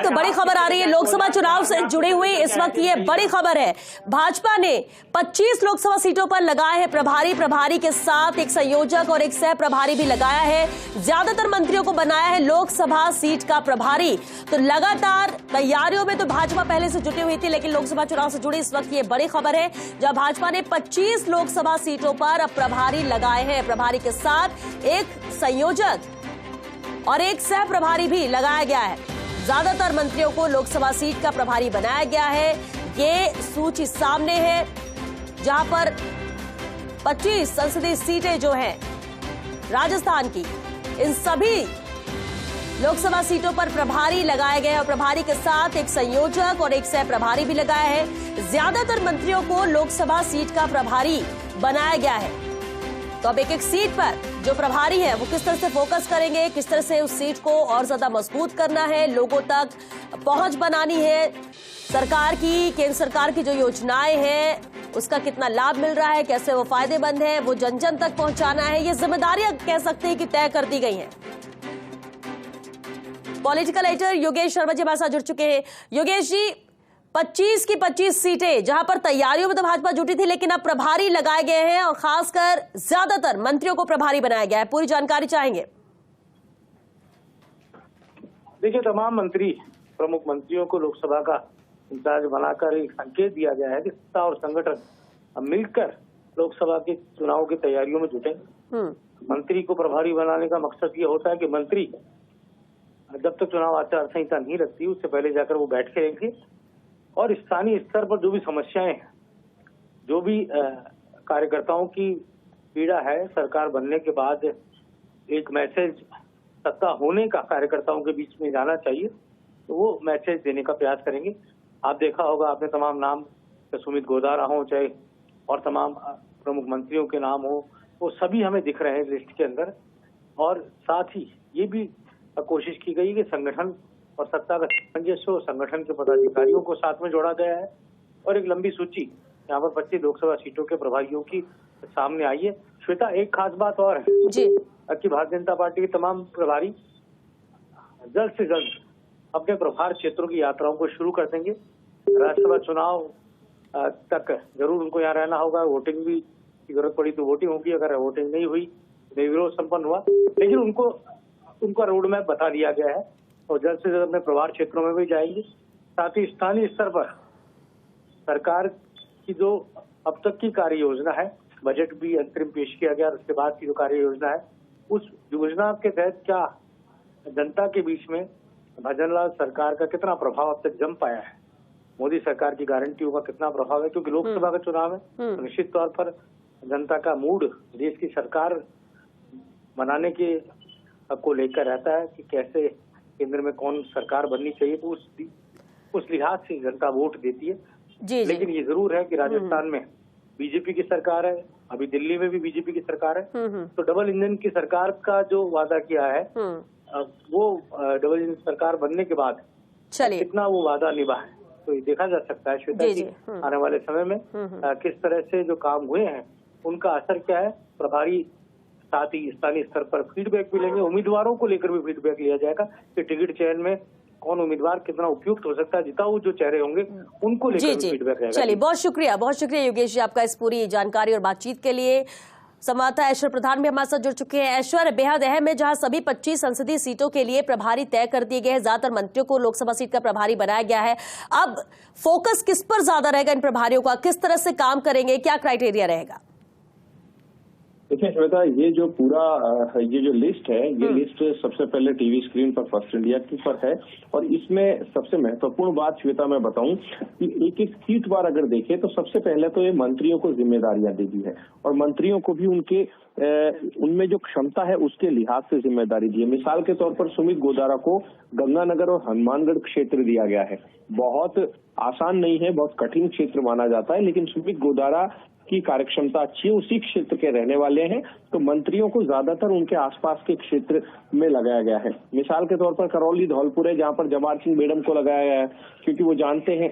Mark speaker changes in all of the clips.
Speaker 1: तो बड़ी खबर आ रही है लोकसभा चुनाव से जुड़ी हुई। इस वक्त ये बड़ी खबर है, भाजपा ने 25 लोकसभा सीटों पर लगाए हैं प्रभारी। प्रभारी के साथ एक संयोजक और एक सह प्रभारी भी लगाया है। ज्यादातर मंत्रियों को बनाया है लोकसभा सीट का प्रभारी। तो लगातार तैयारियों में तो भाजपा पहले से जुटी हुई थी, लेकिन लोकसभा चुनाव से जुड़ी इस वक्त ये बड़ी खबर है, जब भाजपा ने 25 लोकसभा सीटों पर अब प्रभारी लगाए हैं। प्रभारी के साथ एक संयोजक और एक सह प्रभारी भी लगाया गया है। ज्यादातर मंत्रियों को लोकसभा सीट का प्रभारी बनाया गया है। ये सूची सामने है, जहां पर 25 संसदीय सीटें जो हैं राजस्थान की, इन सभी लोकसभा सीटों पर प्रभारी लगाए गए और प्रभारी के साथ एक संयोजक और एक सह प्रभारी भी लगाया है। ज्यादातर मंत्रियों को लोकसभा सीट का प्रभारी बनाया गया है। तो अब एक एक सीट पर जो प्रभारी है वो किस तरह से फोकस करेंगे, किस तरह से उस सीट को और ज्यादा मजबूत करना है, लोगों तक पहुंच बनानी है, सरकार की, केंद्र सरकार की जो योजनाएं हैं उसका कितना लाभ मिल रहा है, कैसे वो फायदेमंद है, वो जन जन तक पहुंचाना है, ये जिम्मेदारियां कह सकते हैं कि तय कर दी गई हैं। पॉलिटिकल एडिटर योगेश शर्मा जी हमारे साथ जुड़ चुके हैं। योगेश जी, 25 की 25 सीटें, जहां पर तैयारियों में तो भाजपा जुटी थी, लेकिन अब प्रभारी लगाए गए हैं और खासकर ज्यादातर मंत्रियों को प्रभारी बनाया गया है। पूरी जानकारी चाहेंगे।
Speaker 2: देखिए, तमाम मंत्री, प्रमुख मंत्रियों को लोकसभा का इंचार्ज बनाकर एक संकेत दिया गया है कि सत्ता और संगठन मिलकर लोकसभा के चुनाव की तैयारियों में जुटे। मंत्री को प्रभारी बनाने का मकसद ये होता है कि मंत्री जब तक चुनाव आचार संहिता नहीं लगती उससे पहले जाकर वो बैठ के रहेंगे और स्थानीय स्तर पर जो भी समस्याएं हैं, जो भी कार्यकर्ताओं की पीड़ा है, सरकार बनने के बाद एक मैसेज सत्ता होने का कार्यकर्ताओं के बीच में जाना चाहिए, तो वो मैसेज देने का प्रयास करेंगे। आप देखा होगा, आपने तमाम नाम, चाहे सुमित गोदारा हो, चाहे और तमाम प्रमुख मंत्रियों के नाम हो, वो सभी हमें दिख रहे हैं लिस्ट के अंदर। और साथ ही ये भी कोशिश की गई कि संगठन और सत्ता का सामंजस्य हो, संगठन के पदाधिकारियों को साथ में जोड़ा गया है और एक लंबी सूची यहाँ पर 25 लोकसभा सीटों के प्रभारियों की सामने आई है। श्वेता, एक खास बात और है जी, कि भारतीय जनता पार्टी के तमाम प्रभारी जल्द से जल्द अपने प्रभार क्षेत्रों की यात्राओं को शुरू कर देंगे। राज्यसभा चुनाव तक जरूर उनको यहाँ रहना होगा। वोटिंग भी की जरूरत पड़ी तो वोटिंग होगी, अगर वोटिंग नहीं हुई, निर्विरोध संपन्न हुआ, लेकिन उनका रोड मैप बता दिया गया है और जल्द से जल्द अपने प्रभार क्षेत्रों में भी जाएंगे। साथ ही स्थानीय स्तर पर सरकार की जो अब तक की कार्य योजना है, बजट भी अंतरिम पेश किया गया, उसके बाद की जो कार्य योजना है, उस योजना के तहत क्या जनता के बीच में भजनलाल सरकार का कितना प्रभाव अब तक जम पाया है, मोदी सरकार की गारंटियों का कितना प्रभाव है, क्योंकि लोकसभा का चुनाव है, तो निश्चित तौर पर जनता का मूड देश की सरकार बनाने के को लेकर रहता है कि कैसे केंद्र में कौन सरकार बननी चाहिए, तो उस लिहाज से जनता वोट देती है।
Speaker 1: जी।
Speaker 2: लेकिन ये जरूर है कि राजस्थान में बीजेपी की सरकार है, अभी दिल्ली में भी बीजेपी की सरकार है, तो डबल इंजन की सरकार का जो वादा किया है वो डबल इंजन सरकार बनने के बाद कितना वो वादा निभा है, तो ये देखा जा सकता है श्वेता जी आने वाले समय में किस तरह से जो काम हुए हैं उनका असर क्या है। प्रभारी साथ ही स्थानीय स्तर पर फीडबैक भी लेंगे, उम्मीदवारों को लेकर भी फीडबैक लिया जाएगा कि टिकट चयन में कौन उम्मीदवार कितना उपयुक्त हो सकता है, जिताऊ जो चेहरे होंगे उनको लेकर फीडबैक रहेगा।
Speaker 1: चलिए, बहुत शुक्रिया योगेश जी आपका इस पूरी जानकारी और बातचीत के लिए। संवाददाता ऐश्वर्य प्रधान भी हमारे साथ जुड़ चुके हैं। ऐश्वर्य, बेहद अहम है, जहां सभी 25 संसदीय सीटों के लिए प्रभारी तय कर दिए गए हैं, ज्यादातर मंत्रियों को लोकसभा सीट का प्रभारी बनाया गया है। अब फोकस किस पर ज्यादा रहेगा इन प्रभारियों का, किस तरह से काम करेंगे, क्या क्राइटेरिया रहेगा?
Speaker 3: देखिए श्वेता, ये जो लिस्ट है, ये लिस्ट सबसे पहले टीवी स्क्रीन पर फर्स्ट इंडिया की पर है और इसमें सबसे महत्वपूर्ण बात श्वेता मैं बताऊं कि एक एक सीट बार अगर देखें तो सबसे पहले तो ये मंत्रियों को जिम्मेदारियां दी गई है और मंत्रियों को भी उनमें जो क्षमता है उसके लिहाज से जिम्मेदारी दी है। मिसाल के तौर पर सुमित गोदारा को गंगानगर और हनुमानगढ़ क्षेत्र दिया गया है। बहुत आसान नहीं है, बहुत कठिन क्षेत्र माना जाता है, लेकिन सुमित गोदारा की कार्यक्षमता अच्छी है, उसी क्षेत्र के रहने वाले हैं, तो मंत्रियों को ज्यादातर उनके आसपास के क्षेत्र में लगाया गया है। मिसाल के तौर पर करौली धौलपुर है, जहां पर जवाहर सिंह बेडम को लगाया गया है, क्योंकि वो जानते हैं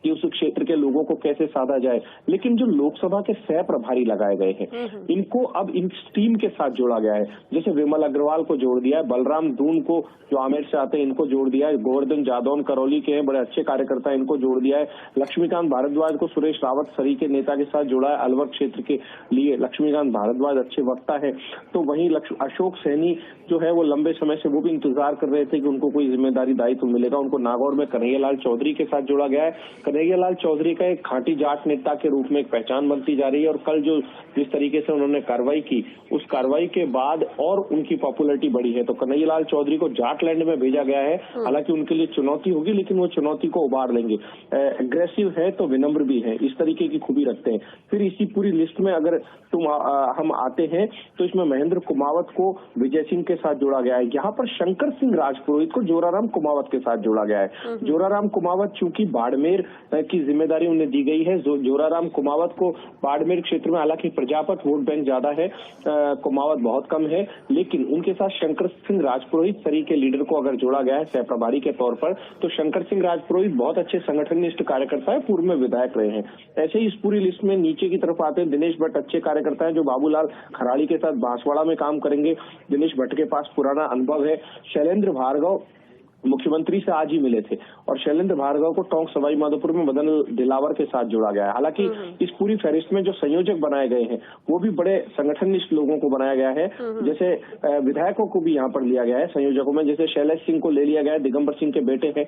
Speaker 3: कि उस क्षेत्र के लोगों को कैसे साधा जाए। लेकिन जो लोकसभा के सह प्रभारी लगाए गए हैं, इनको अब इन टीम के साथ जोड़ा गया है। जैसे विमल अग्रवाल को जोड़ दिया है, बलराम दून को जो आमेर से आते हैं इनको जोड़ दिया है, गोवर्धन जादौन करौली के हैं, बड़े अच्छे कार्यकर्ता इनको जोड़ दिया है, लक्ष्मीकांत भारद्वाज को सुरेश रावत सरी के नेता के साथ जोड़ा है। अलवर क्षेत्र के लिए लक्ष्मीकांत भारद्वाज अच्छे वक्ता है। तो वहीं अशोक सैनी जो है वो लंबे समय से वो भी इंतजार कर रहे थे कि उनको कोई जिम्मेदारी दायित्व मिलेगा, उनको नागौर में कन्हैयालाल चौधरी के साथ जोड़ा गया है। कन्हैयालाल चौधरी का एक खाटी जाट नेता के रूप में एक पहचान बनती जा रही है और कल जो जिस तरीके से उन्होंने कार्रवाई की, उस कार्रवाई के बाद और उनकी पॉपुलैरिटी बढ़ी है। तो कन्हैयालाल चौधरी को जाटलैंड में भेजा गया है। हालांकि उनके लिए चुनौती होगी, लेकिन वो चुनौती को उबार लेंगे। एग्रेसिव है तो विनम्र भी है, इस तरीके की खूबी रखते हैं। फिर इसी पूरी लिस्ट में अगर हम आते हैं तो इसमें महेंद्र कुमावत को विजय सिंह के साथ जोड़ा गया है। यहाँ पर शंकर सिंह राजपुरोहित को जोराराम कुमावत के साथ जोड़ा गया है। जोराराम कुमावत चूंकि बाड़मेर की जिम्मेदारी उन्हें दी गई है, जोराराम कुमावत को बाड़मेर क्षेत्र में, हालांकि प्रजापत वोट बैंक ज्यादा है, कुमावत बहुत कम है, लेकिन उनके साथ शंकर सिंह राजपुरोहित सरी के लीडर को अगर जोड़ा गया है सह प्रभारी के तौर पर, तो शंकर सिंह राजपुरोहित बहुत अच्छे संगठननिष्ठ कार्यकर्ता है, पूर्व में विधायक रहे हैं। ऐसे ही इस पूरी लिस्ट में नीचे की तरफ आते हैं दिनेश भट्ट, अच्छे कार्यकर्ता है जो बाबूलाल खराड़ी के साथ बांसवाड़ा में काम करेंगे। दिनेश भट्ट के पास पुराना अनुभव है। शैलेंद्र भार्गव मुख्यमंत्री से आज ही मिले थे और शैलेंद्र भार्गव को टोंक सवाई माधोपुर में मदन दिलावर के साथ जोड़ा गया है। हालांकि इस पूरी फहरिस्त में जो संयोजक बनाए गए हैं वो भी बड़े संगठननिष्ठ लोगों को बनाया गया है। जैसे विधायकों को भी यहाँ पर लिया गया है संयोजकों में। जैसे शैलेश सिंह को ले लिया गया है, दिगंबर सिंह के बेटे हैं,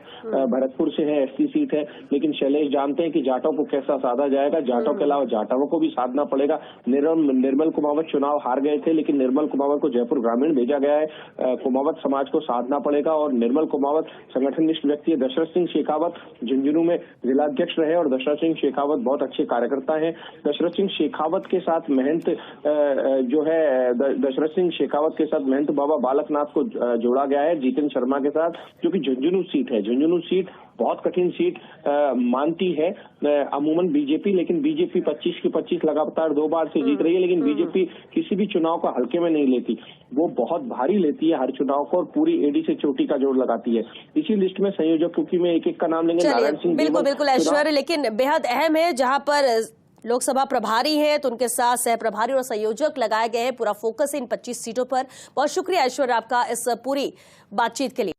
Speaker 3: भरतपुर से है, एसटी सीट है, लेकिन शैलेश जानते हैं कि जाटों को कैसा साधा जाएगा। जाटों के अलावा जाटवों को भी साधना पड़ेगा। निर्मल कुमावत चुनाव हार गए थे, लेकिन निर्मल कुमावत को जयपुर ग्रामीण भेजा गया है। कुमावत समाज को साधना पड़ेगा और निर्मल कुमावत संगठननिष्ठ व्यक्ति है। दशरथ सिंह शेखावत झुंझुनू में जिलाध्यक्ष रहे और दशरथ सिंह शेखावत बहुत अच्छे कार्यकर्ता हैं। दशरथ सिंह शेखावत के साथ महंत दशरथ सिंह शेखावत के साथ महंत बाबा बालकनाथ को जोड़ा गया है जितेंद्र शर्मा के साथ, जो कि झुंझुनू सीट है। झुंझुनू सीट बहुत कठिन सीट मानती है अमूमन बीजेपी, लेकिन बीजेपी 25 के 25 लगातार 2 बार से जीत रही है, लेकिन बीजेपी किसी भी चुनाव को हल्के में नहीं लेती, वो बहुत भारी लेती है हर चुनाव को और पूरी एडी से चोटी का जोड़ लगाती है। इसी लिस्ट में संयोजक, क्योंकि मैं एक एक का नाम लेंगे, नारायण सिंह
Speaker 1: बिल्कुल ऐश्वर्य, लेकिन बेहद अहम है जहां पर लोकसभा प्रभारी है तो उनके साथ सह प्रभारी और संयोजक लगाए गए हैं। पूरा फोकस है इन 25 सीटों पर। बहुत शुक्रिया ऐश्वर्य आपका इस पूरी बातचीत के लिए।